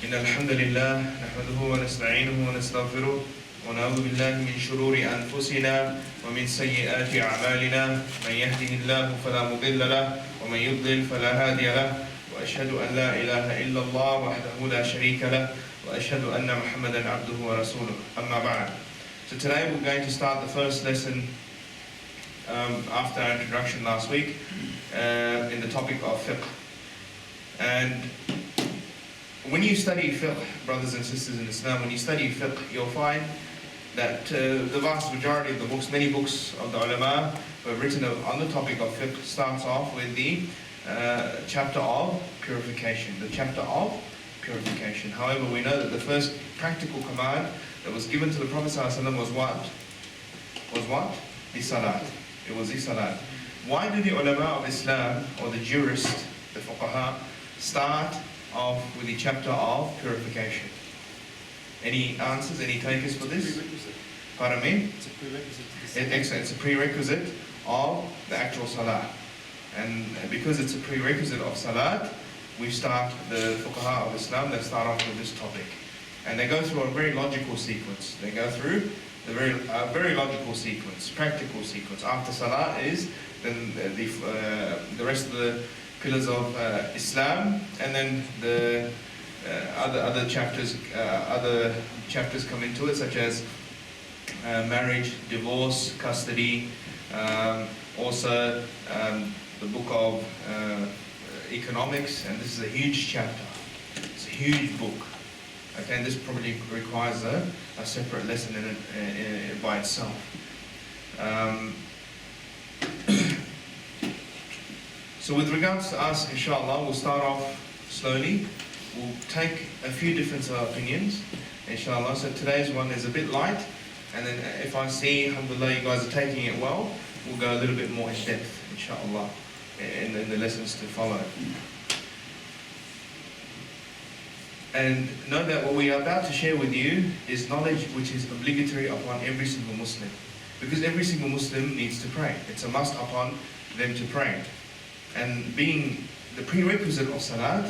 إن الحمد لله نحمده ونستعينه ونستغفره ونعوذ بالله من شرور أنفسنا ومن سيئات أعمالنا من يهده الله فلا مضل له ومن يضلل فلا هادي له وأشهد أن لا إله إلا الله وحده لا شريك له وأشهد أن محمدا عبده ورسوله أما بعد. So today we're going to start the first lesson after our introduction last week in the topic of fiqh. And when you study fiqh, brothers and sisters in Islam, when you study fiqh, you'll find that the vast majority of the books, many books of the ulama who have written on the topic of fiqh, starts off with the chapter of purification. The chapter of purification. However, we know that the first practical command that was given to the Prophet ﷺ was what? Was what? The salat. It was the salat. Why do the ulama of Islam, or the jurists, the fuqaha, start off with the chapter of purification? Any answers, any takers for this? Pardon me? It's a prerequisite. Excellent. It's a prerequisite of the actual salat. And because it's a prerequisite of salat, we start, the fuqaha of Islam, they start off with this topic. And they go through a very logical sequence. They go through the very logical sequence, practical sequence. After salat is then the rest of the pillars of Islam, and then the other chapters come into it, such as marriage, divorce, custody, also the book of economics, and this is a huge chapter. It's a huge book. Okay, and this probably requires a separate lesson in it by itself. So with regards to us, inshallah, we'll start off slowly. We'll take a few different opinions, inshallah. So today's one is a bit light, and then if I see, alhamdulillah, you guys are taking it well, we'll go a little bit more in depth, inshallah, in the lessons to follow. And know that what we are about to share with you is knowledge which is obligatory upon every single Muslim. Because every single Muslim needs to pray. It's a must upon them to pray. And being the prerequisite of salat,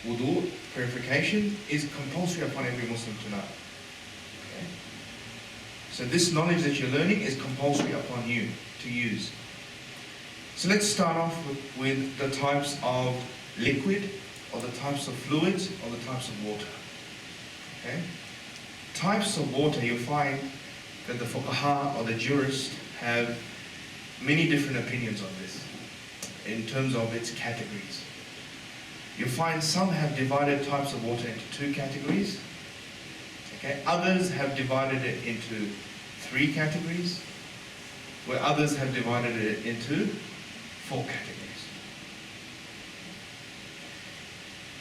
wudu, purification, is compulsory upon every Muslim to know. Okay? So this knowledge that you're learning is compulsory upon you to use. So let's start off with the types of liquid, or the types of fluids, or the types of water. Okay? Types of water, you'll find that the fuqaha or the jurists have many different opinions on this in terms of its categories. You'll find some have divided types of water into two categories. Okay? Others have divided it into three categories, where others have divided it into four categories.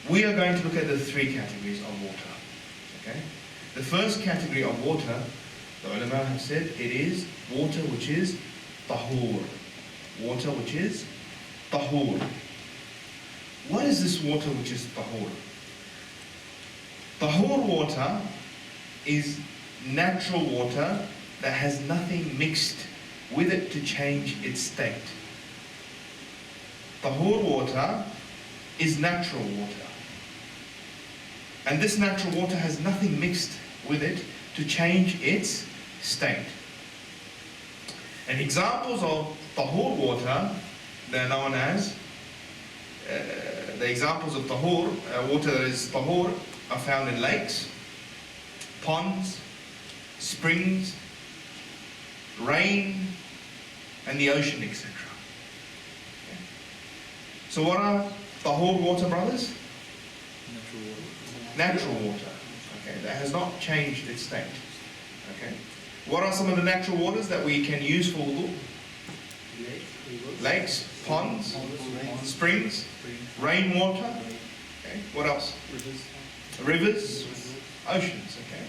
We are going to look at the three categories of water. Okay? The first category of water, the ulama have said, it is water which is tahur. Water which is tahur. What is this water which is tahur? Tahur water is natural water that has nothing mixed with it to change its state. Tahur water is natural water. And this natural water has nothing mixed with it to change its state. And examples of tahur water, they're known as, the examples of tahur, water that is tahur, are found in lakes, ponds, springs, rain, and the ocean, etc. Okay. So what are tahur water, brothers? Natural water, okay, that has not changed its state. Okay, what are some of the natural waters that we can use for wudu? Lakes, ponds, springs, rainwater. Okay, what else? Rivers, oceans. Okay.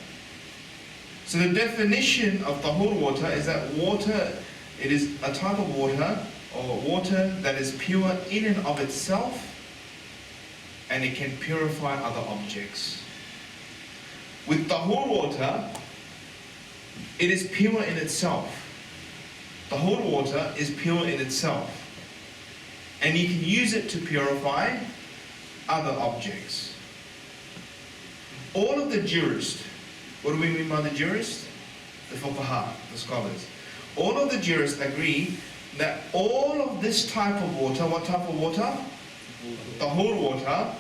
So the definition of tahur water is that water, it is a type of water or water that is pure in and of itself, and it can purify other objects. With tahur water, it is pure in itself. Tahur water is pure in itself, and you can use it to purify other objects. all of the jurists, what do we mean by the jurists? The fuqaha, the scholars. All of the jurists agree that all of this type of water, what type of water? Tahur water,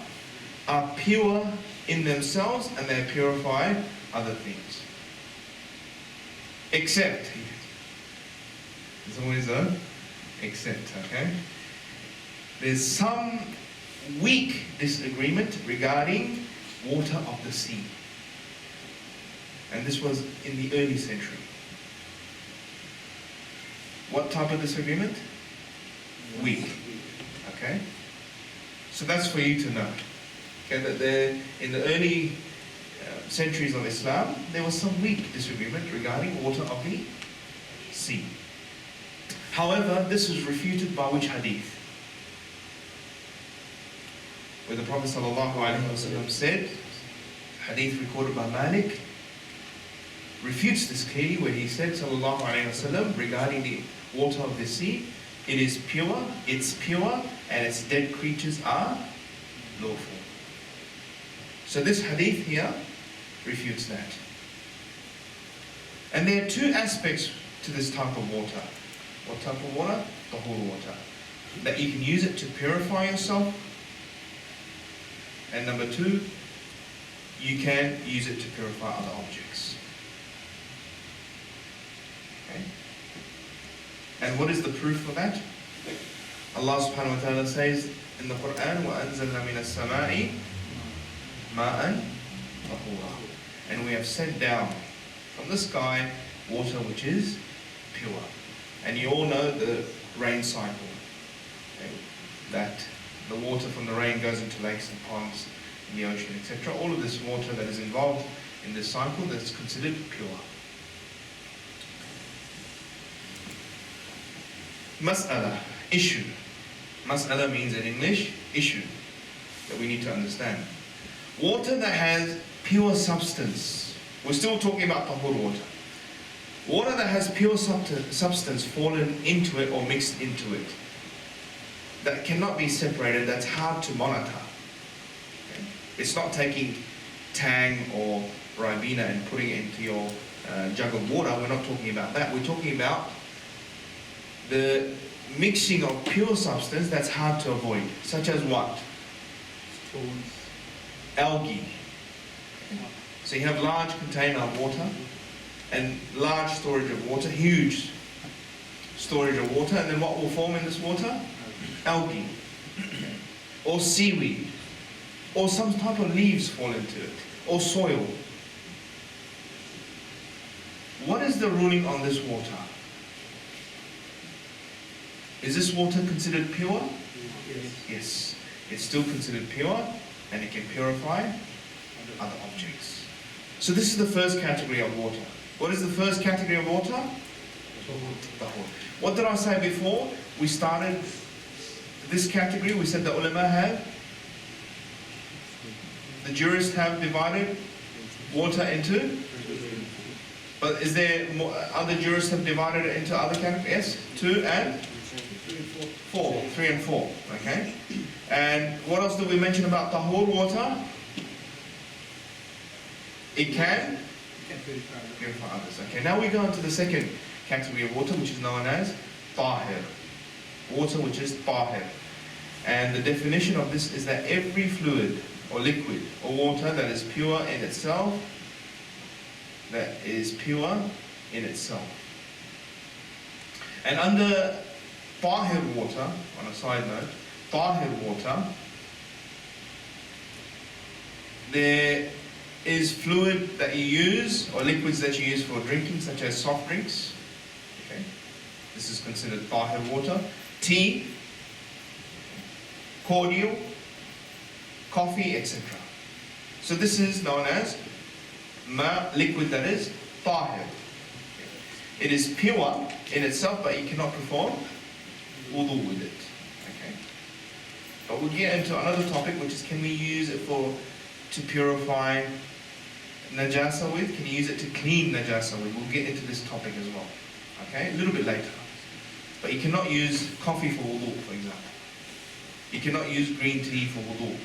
are pure in themselves and they purify other things. Except, there's always a except, okay? There's some weak disagreement regarding water of the sea. And this was in the early century. What type of disagreement? Weak. Okay? So that's for you to know. Okay, that in the early centuries of Islam, there was some weak disagreement regarding water of the sea. However, this is refuted by which hadith? Where the Prophet ﷺ said, hadith recorded by Malik, refutes this clearly, where he said ﷺ regarding the water of the sea, it is pure, it's pure, and its dead creatures are lawful. So this hadith here refutes that. And there are two aspects to this type of water. What type of water? Tahur water. That you can use it to purify yourself. And number two, you can use it to purify other objects. Okay? And what is the proof for that? Allah subhanahu wa ta'ala says in the Quran, وَأَنزَلْنَا مِنَ السَّمَاءِ مَاءً طَهُورًا. And we have sent down from the sky water which is pure. And you all know the rain cycle. Okay? That the water from the rain goes into lakes and ponds in the ocean, etc. All of this water that is involved in this cycle that's considered pure. Mas'ala, issue. Mas'ala means in English, issue, that we need to understand. Water that has pure substance. We're still talking about tahur water. Water that has pure substance fallen into it or mixed into it, that cannot be separated, that's hard to monitor. Okay? It's not taking Tang or Ribena and putting it into your jug of water. We're not talking about that. We're talking about the mixing of pure substance that's hard to avoid, such as what? Stones. Algae. So you have large container of water and large storage of water, huge storage of water, and then what will form in this water? Algae. Or seaweed. Or some type of leaves fall into it. Or soil. What is the ruling on this water? Is this water considered pure? Yes. Yes. It's still considered pure and it can purify other objects. So this is the first category of water. What is the first category of water? Tahur. What did I say before? We started this category. We said the ulama have, the jurists have divided water into, but is there more, other jurists have divided it into other categories? Yes, 2 and 4, 3 and 4. Okay. And what else did we mention about tahur water? It can purify others. Okay. Now we go into the second category of water, which is known as tahir. Water which is tahir. And the definition of this is that every fluid or liquid or water that is pure in itself, And under tahir water, on a side note, tahir water, there is fluid that you use or liquids that you use for drinking, such as soft drinks. Okay, this is considered tahir water. Tea, cordial, coffee, etc. So this is known as liquid that is tahir. It is pure in itself, but you cannot perform wudu with it. Okay. But we'll get into another topic, which is, can we use it to purify najasa with? Can you use it to clean najasa with? We'll get into this topic as well. Okay, a little bit later. But you cannot use coffee for wudu, for example. You cannot use green tea for wudu.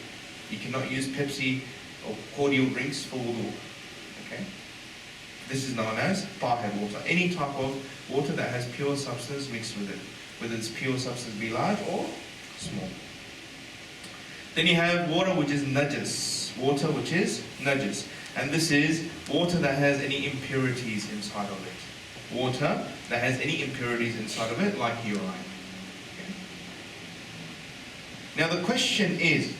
You cannot use Pepsi or cordial drinks for wudu. Okay? This is known as tahir water. Any type of water that has pure substance mixed with it, whether its pure substance be large or small. Then you have water which is najas. Water which is najas. And this is water that has any impurities inside of it. Water that has any impurities inside of it, like urine. Okay. Now the question is,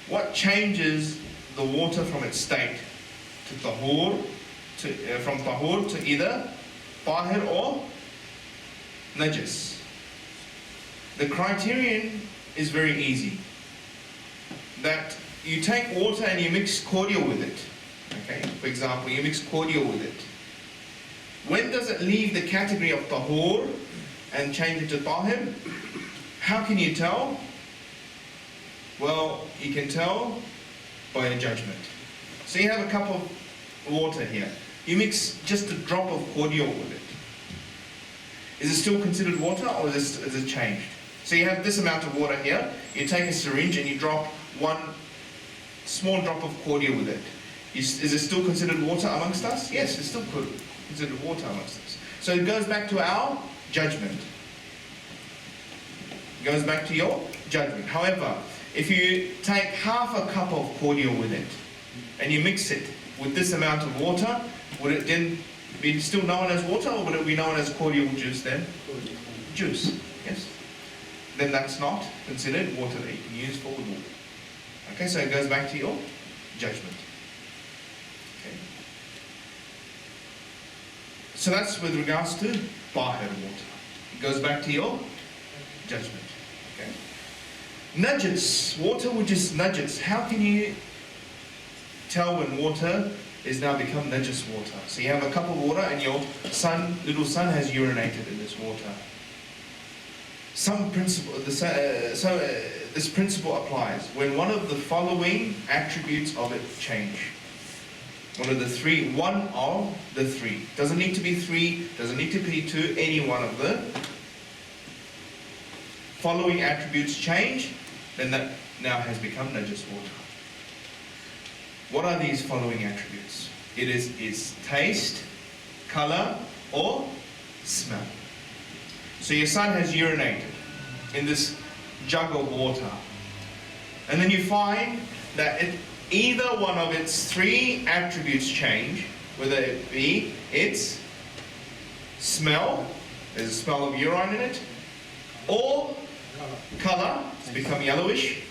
what changes the water from its state to tahur, from tahur to either tahir or najas? The criterion is very easy. That you take water and you mix cordial with it. Okay, for example, you mix cordial with it. When does it leave the category of tahur and change it to tahir? How can you tell? Well, you can tell by a judgment. So you have a cup of water here. You mix just a drop of cordial with it. Is it still considered water, or is it changed? So you have this amount of water here. You take a syringe and you drop one small drop of cordial with it. Is it still considered water amongst us? Yes, it's still considered water amongst us. So it goes back to our judgment. It goes back to your judgment. However, if you take half a cup of cordial with it and you mix it with this amount of water, would it then be still known as water, or would it be known as cordial juice then? Juice, yes. Then that's not considered water that you can use for wudu. Okay, so it goes back to your judgment. Okay. So that's with regards to tahir water. It goes back to your judgment. Okay. Najas, water which is najas. How can you tell when water is now become najas water? So you have a cup of water and your little son has urinated in this water. This principle applies when one of the following attributes of it change. One of the three. Doesn't need to be three, doesn't need to be two, any one of the following attributes change, then that now has become najas water. What are these following attributes? It is its taste, color, or smell. So your son has urinated in this jug of water, and then you find that either one of its three attributes change, whether it be its smell, there's a smell of urine in it, or color, it's become yellowish,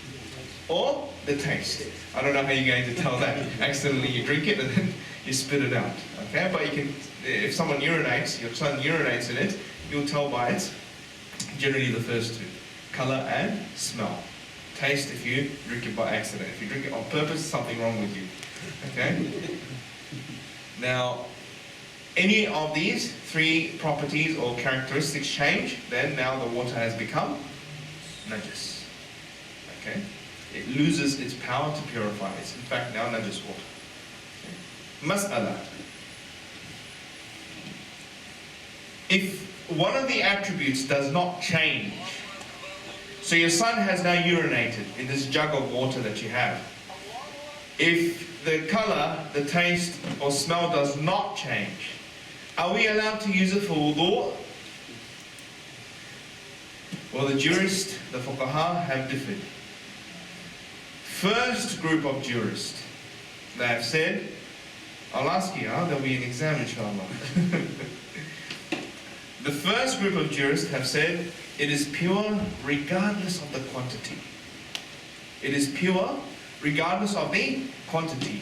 or the taste. I don't know how you're going to tell that. Accidentally you drink it and then you spit it out. Okay, but you can, if someone urinates, your son urinates in it, you'll tell by it, generally the first two, color and smell. Taste if you drink it by accident. If you drink it on purpose, something wrong with you. Okay? Now, any of these three properties or characteristics change, then now the water has become najas. Okay? It loses its power to purify. It's in fact now najas water. Okay. Mas'ala. If one of the attributes does not change, so your son has now urinated in this jug of water that you have. If the color, the taste or smell does not change, are we allowed to use it for wudu? Well, the jurists, the fuqaha, have differed. First group of jurists, they have said, I'll ask you, there'll be an exam inshallah. The first group of jurists have said it is pure regardless of the quantity. It is pure regardless of the quantity.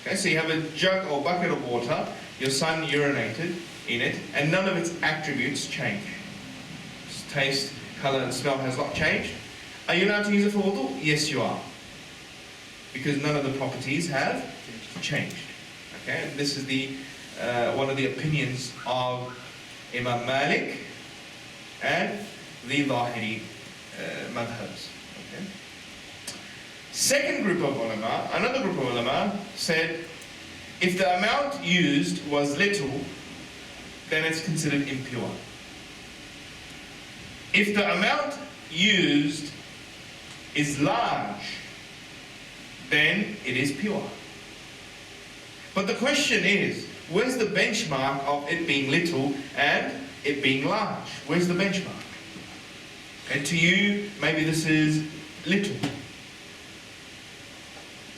Okay, so you have a jug or bucket of water, your son urinated in it, and none of its attributes change. Its taste, color, and smell has not changed. Are you allowed to use it for wudu? Yes, you are. Because none of the properties have changed. Okay, and this is the one of the opinions of Imam Malik and the Zahiri madhabs. Okay. Second group of ulama, another group of ulama said, if the amount used was little, then it's considered impure. If the amount used is large, then it is pure. But the question is, where's the benchmark of it being little and it being large? Where's the benchmark? And to you, maybe this is little.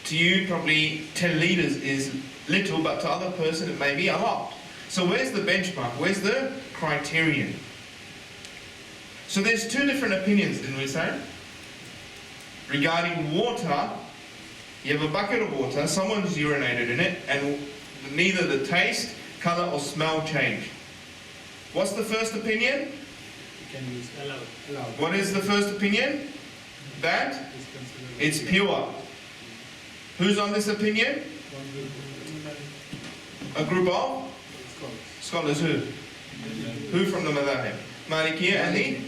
To you, probably 10 litres is little, but to other person it may be a lot. So where's the benchmark? Where's the criterion? So there's two different opinions, didn't we say? Regarding water, you have a bucket of water, someone's urinated in it, and neither the taste, colour or smell changed. What's the first opinion? You can use allowed. What is the first opinion? That Is considered it's pure. Who's on this opinion? one group A group of scholars. scholars. Who from the Madhahib? Malikiya and the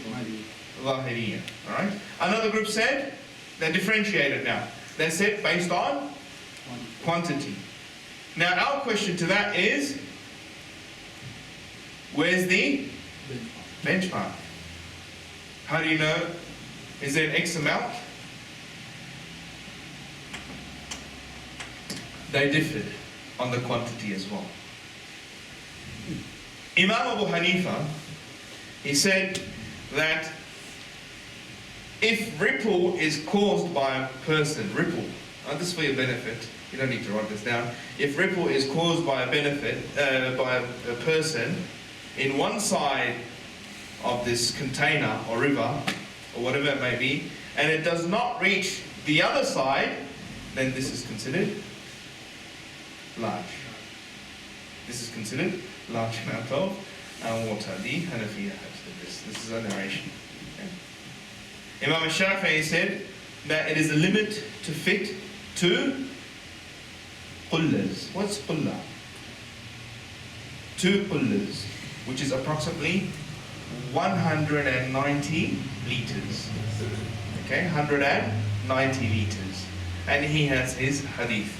Zahiriyya. Alright? Another group said, they differentiated now. They said based on quantity. Now our question to that is, where's the benchmark? How do you know? Is there an X amount? They differed on the quantity as well. Imam Abu Hanifa, he said that if ripple is caused by a person, ripple, this is for your benefit, you don't need to write this down. If ripple is caused by a benefit, by a person in one side of this container or river, or whatever it may be, and it does not reach the other side, then this is considered large. This is considered large amount of water. The Hanafiya has said this. This is a narration. Okay. Imam Shafi'i said that it is a limit to fit to qullas. What's qulla? 2 qullas, which is approximately 190 litres. Okay, 190 litres. And he has his hadith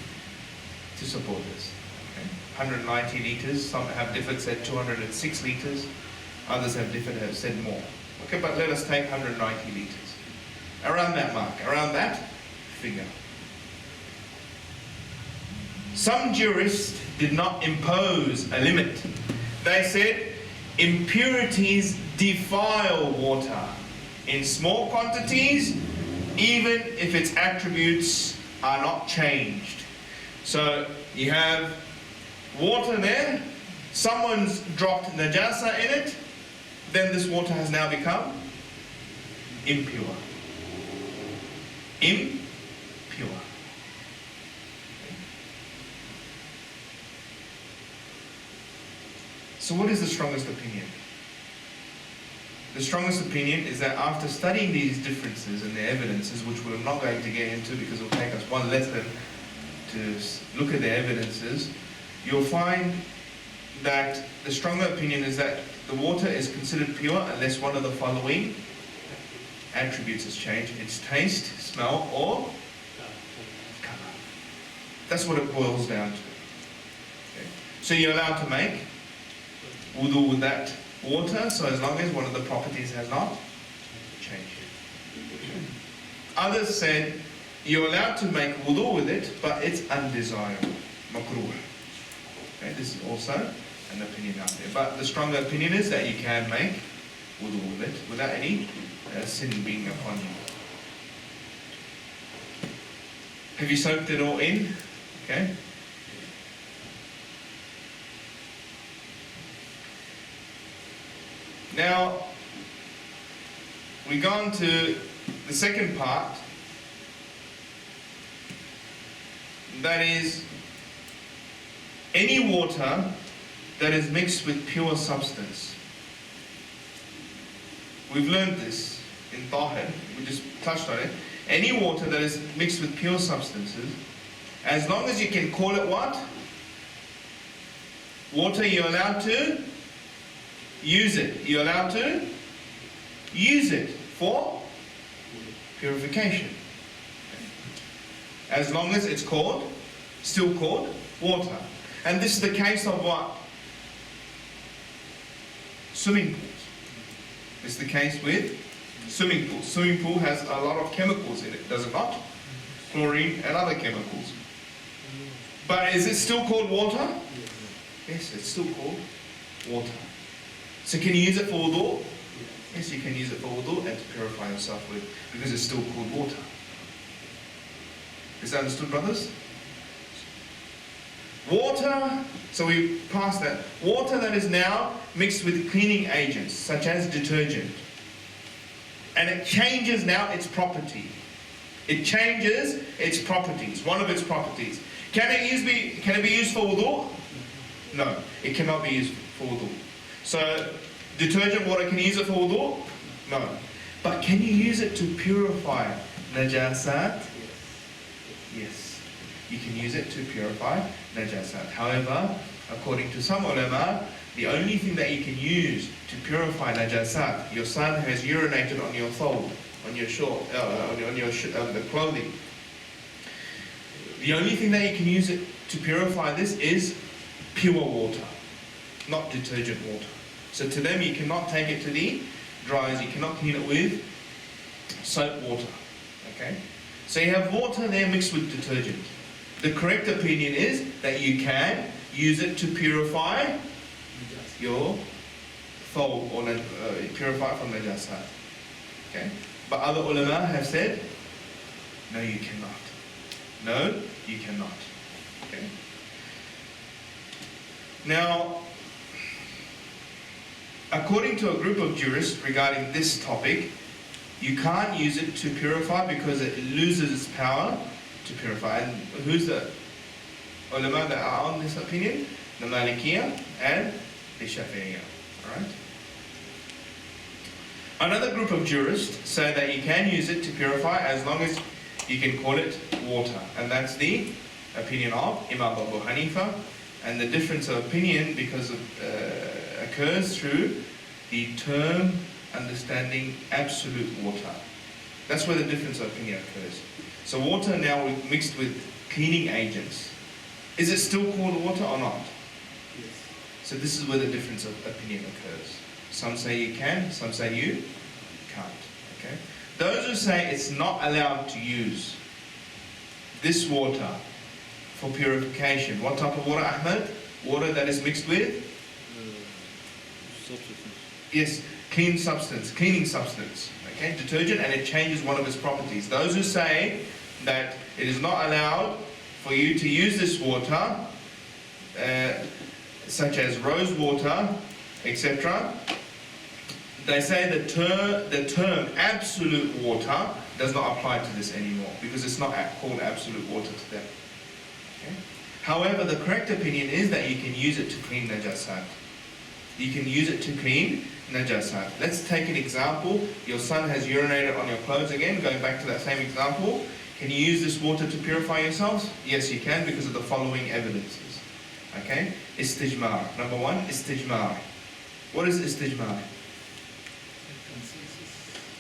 to support this. Okay. 190 litres, some have differed, said 206 litres, others have differed, have said more. Okay, but let us take 190 litres. Around that mark, around that figure. Some jurists did not impose a limit. They said impurities defile water in small quantities, even if its attributes are not changed. So you have water there, someone's dropped najasa in it, then this water has now become impure. Impure. So what is the strongest opinion? The strongest opinion is that after studying these differences and the evidences, which we're not going to get into because it will take us one lesson to look at the evidences, you'll find that the stronger opinion is that the water is considered pure unless one of the following attributes has changed: its taste, smell, or colour. That's what it boils down to. Okay. So you're allowed to make wudu with that water, so as long as one of the properties has not changed. Others said you're allowed to make wudu with it, but it's undesirable, makruh. Okay, this is also an opinion out there. But the stronger opinion is that you can make wudu with it without any sin being upon you. Have you soaked it all in? Okay. Now, we go on to the second part, that is any water that is mixed with pure substance. We've learned this in Tahara, we just touched on it. Any water that is mixed with pure substances, as long as you can call it what? Water, you're allowed to use it. You're allowed to use it for purification. As long as it's called, still called, water. And this is the case of what? Swimming pools. This is the case with swimming pools. Swimming pool has a lot of chemicals in it, does it not? chlorine, and other chemicals. But is it still called water? Yes, it's still called water. So can you use it for wudu? Yes, you can use it for wudu and to purify yourself with, because it's still called water. Is that understood, brothers? Water, so we passed that. Water that is now mixed with cleaning agents, such as detergent. And it changes now its property. It changes its properties, one of its properties. Can it be used for wudu? No, it cannot be used for wudu. So, detergent water, can you use it for wudu? No. But can you use it to purify najasat? Yes. You can use it to purify najasat. However, according to some ulama, the only thing that you can use to purify najasat, your son has urinated on your thawb, on your short, the clothing. The only thing that you can use it to purify this is pure water, not detergent water. So to them, you cannot take it to the dryers, you cannot clean it with soap water. Okay? So you have water there mixed with detergent. The correct opinion is that you can use it to purify your thawb, or purify from najasat. Okay? But other ulama have said, no, you cannot. No, you cannot. Okay? Now, according to a group of jurists regarding this topic, you can't use it to purify because it loses its power to purify. And who's the ulama that are on this opinion? The Malikiyah and the Shafi'iyah. Alright? Another group of jurists say that you can use it to purify as long as you can call it water. And that's the opinion of Imam Abu Hanifa. And the difference of opinion occurs through the term understanding absolute water. That's where the difference of opinion occurs. So water now mixed with cleaning agents. Is it still called water or not? Yes. So this is where the difference of opinion occurs. Some say you can, some say you can't. Okay? Those who say it's not allowed to use this water for purification. What type of water, Ahmed? Water that is mixed with? Substance. Yes, cleaning substance. Okay, detergent, and it changes one of its properties. Those who say that it is not allowed for you to use this water, such as rose water, etc., they say the term absolute water does not apply to this anymore because it's not called absolute water to them. Okay? However, the correct opinion is that you can use it to clean najasat. You can use it to clean najasat. Let's take an example. Your son has urinated on your clothes again, going back to that same example. Can you use this water to purify yourselves? Yes, you can, because of the following evidences. Okay? Istijmar. Number one, istijmar. What is istijmar?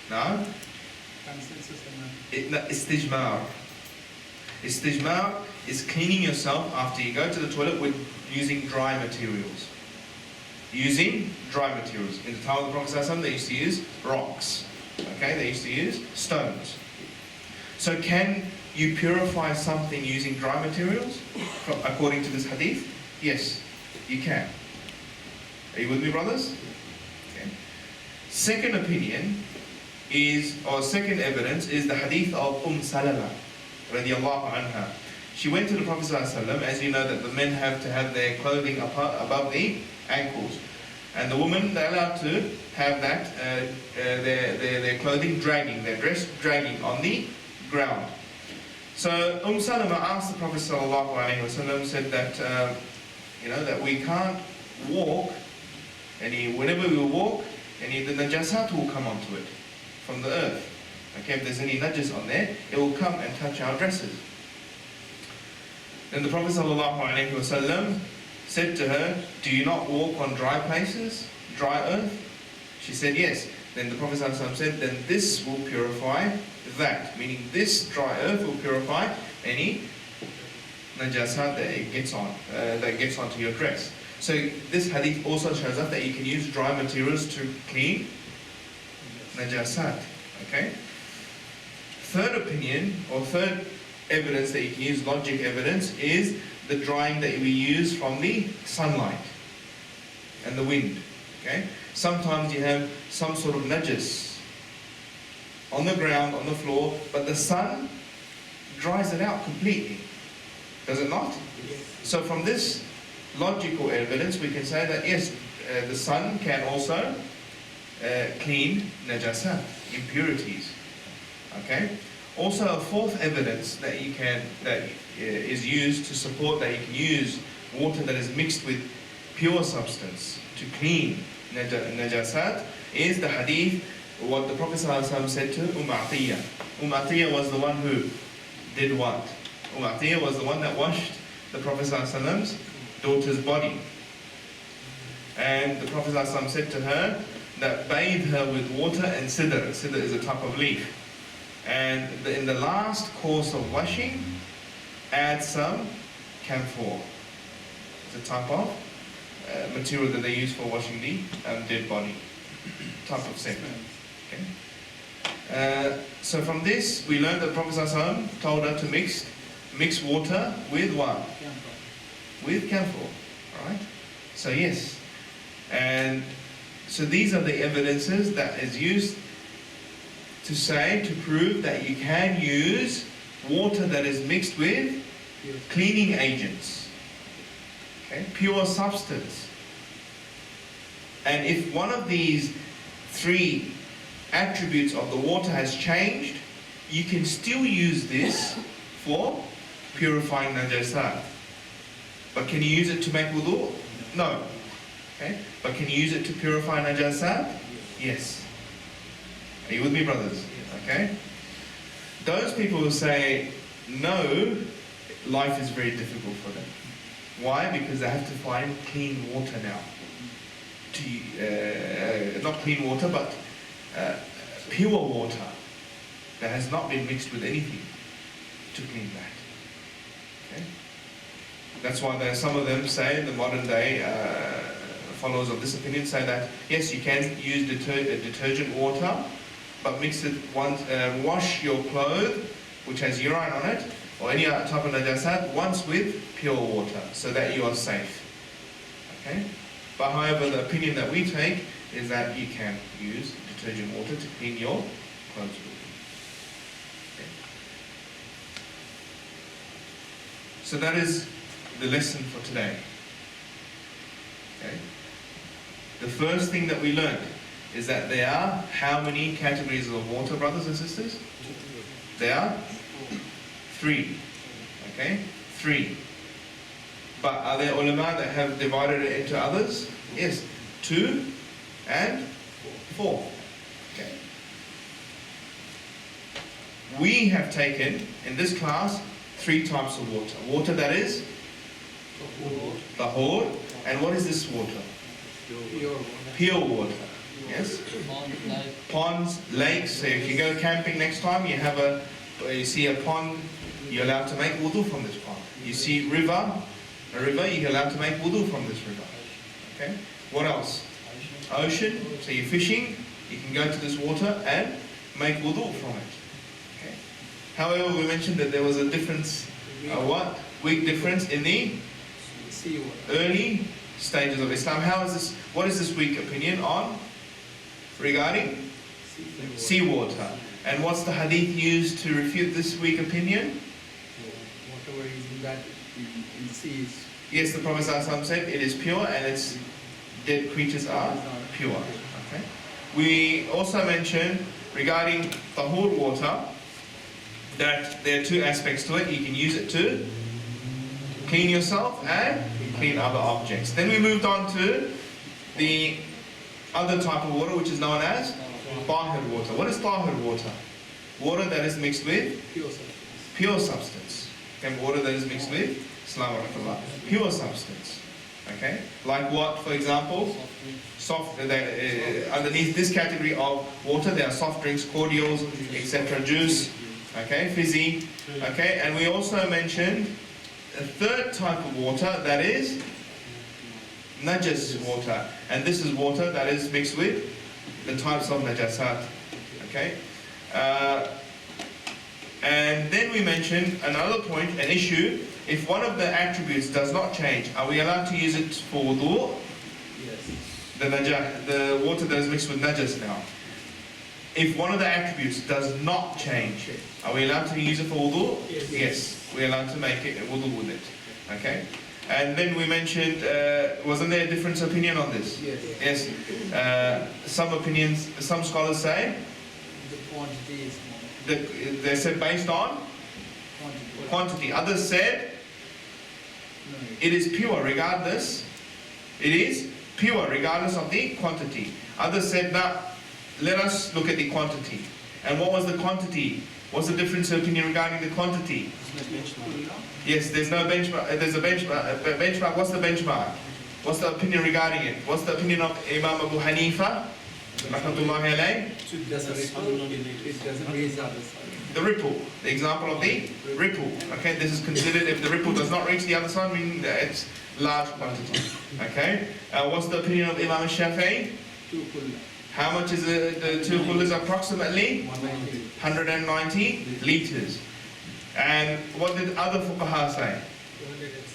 No? Istijmar. Istijmar is cleaning yourself after you go to the toilet with using dry materials. Using dry materials. In the time of the Prophet ﷺ, they used to use rocks. Okay, they used to use stones. So can you purify something using dry materials? According to this hadith? Yes, you can. Are you with me, brothers? Okay. Second opinion is, or second evidence is the hadith of Salama radiallahu anha. She went to the Prophet ﷺ, as you know that the men have to have their clothing above the ankles, and the women, they're allowed to have that their clothing dragging, their dress dragging on the ground. So Salama asked the Prophet ﷺ, said that that we can't walk, whenever we walk, the najasat will come onto it from the earth. Okay, if there's any najas on there, it will come and touch our dresses. Then the Prophet ﷺ said to her, do you not walk on dry places, dry earth? She said yes. Then the Prophet ﷺ said, then this will purify that, meaning this dry earth will purify any najasat that it gets on, that gets onto your dress. So this hadith also shows us that you can use dry materials to clean najasat. Okay. Third opinion, or third evidence that you can use, logic evidence, is the drying that we use from the sunlight and the wind. Okay? Sometimes you have some sort of najas on the ground, on the floor, but the sun dries it out completely. Does it not? So from this logical evidence, we can say that yes, the sun can also clean najasat, impurities. Okay. Also, a fourth evidence that is used to support that you can use water that is mixed with pure substance to clean najasat is the hadith, what the Prophet ﷺ said to Atiyah. Atiyah was the one who did what? Atiyah was the one that washed the Prophet ﷺ's daughter's body. And the Prophet ﷺ said to her that bathe her with water and sidr. Sidr is a type of leaf. And in the last course of washing, add some camphor. It's a type of material that they use for washing the dead body. Type of scent. Okay. So from this, we learned that Prophet ﷺ told her to mix water with what? With camphor. Alright? So yes. And so these are the evidences that is used to prove that you can use water that is mixed with cleaning agents. Okay? Pure substance. And if one of these three attributes of the water has changed, you can still use this for purifying najasat. But can you use it to make wudu? No. Okay? But can you use it to purify najasat? Yes. Are you with me, brothers? Okay? Those people who say no, life is very difficult for them. Why? Because they have to find clean water now. Not clean water, but pure water that has not been mixed with anything to clean that. Okay? That's why some of them say, the modern day followers of this opinion say that yes, you can use detergent water, but mix it once, wash your clothes, which has urine on it, or any other type of najasat, once with pure water, so that you are safe. Okay? But however, the opinion that we take is that you can use detergent water to clean your clothes with. Okay. So that is the lesson for today. Okay. The first thing that we learned is that there are how many categories of water, brothers and sisters? There are 3. Okay? 3. But are there ulama that have divided it into others? Yes. 2 and 4. Okay. We have taken, in this class, 3 types of water. Water that is tahur. And what is this water? Pure water. Yes? Ponds, lakes. So if you go camping next time, you see a pond, you're allowed to make wudu from this pond. You see a river, you're allowed to make wudu from this river. Okay? What else? Ocean. So you're fishing, you can go to this water and make wudu from it. Okay? However, we mentioned that there was a difference, weak difference in the early stages of Islam. What is this weak opinion on regarding seawater? And what's the hadith used to refute this weak opinion? Whatever is in that in the sea is. Yes, the Prophet ﷺ said it is pure and its dead creatures are pure. Okay. We also mentioned regarding tahur water that there are 2 aspects to it. You can use it to clean yourself and clean other objects. Then we moved on to the other type of water, which is known as tahir water. What is tahir water? Water that is mixed with pure substance. Okay, water that is mixed with pure substance. Okay, like what, for example? Underneath this category of water, there are soft drinks, cordials, etc., juice. Okay, fizzy. Okay, and we also mentioned a 3rd type of water that is najas water, and this is water that is mixed with the types of najasat. Okay, And then we mentioned another point, an issue. If one of the attributes does not change, are we allowed to use it for wudu? Yes. The water that is mixed with najas now. If one of the attributes does not change, are we allowed to use it for wudu? Yes. We're allowed to make it wudu with it. Okay? And then we mentioned, wasn't there a different opinion on this? Yes. Yes. Some opinions, some scholars say, The quantity is more. they said based on quantity. Others said No, it is pure regardless. It is pure regardless of the quantity. Others said that let us look at the quantity. And what was the quantity? What's the difference of opinion regarding the quantity? Yes, there's no benchmark. There's a benchmark. What's the benchmark? What's the opinion regarding it? What's the opinion of Imam Abu Hanifa? Rahmatullahi alayh? It doesn't raise the other side. The ripple. The example of the ripple. Okay, this is considered, if the ripple does not reach the other side, meaning that it's large quantity. Okay, what's the opinion of Imam Shafi'i? 2 kullah. How much is the 2 kullahs? Approximately 190. 190 liters. And what did other fuqaha say?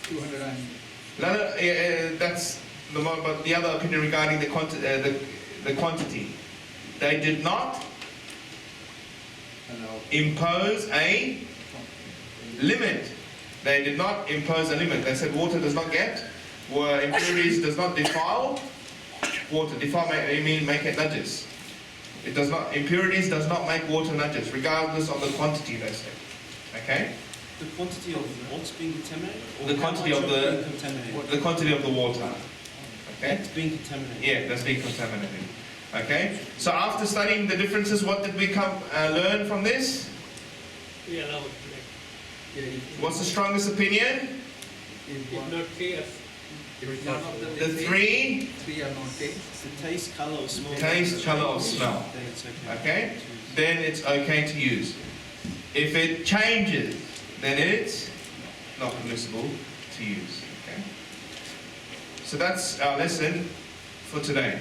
200 and That's but the other opinion regarding the quantity. They did not allow. impose a limit. They did not impose a limit. They said water does not get, or impurities does not defile water. Defile mean make it najis. It does not. Impurities does not make water najis, regardless of the quantity. They said. Okay. The quantity of what's being contaminated? Or The quantity how of much the- being contaminated? The quantity of the water. Okay. It's being contaminated. Yeah, that's being contaminated. Okay. So after studying the differences, what did we learn from this? We allow it. Yeah, if What's the strongest opinion? if If one, not clear, if none of them The is three three are not taste. It's the taste, colour, or smell. taste, color, or smell. Then it's okay. Okay. Then it's okay to use. If it changes, then it's not permissible to use. Okay. So that's our lesson for today.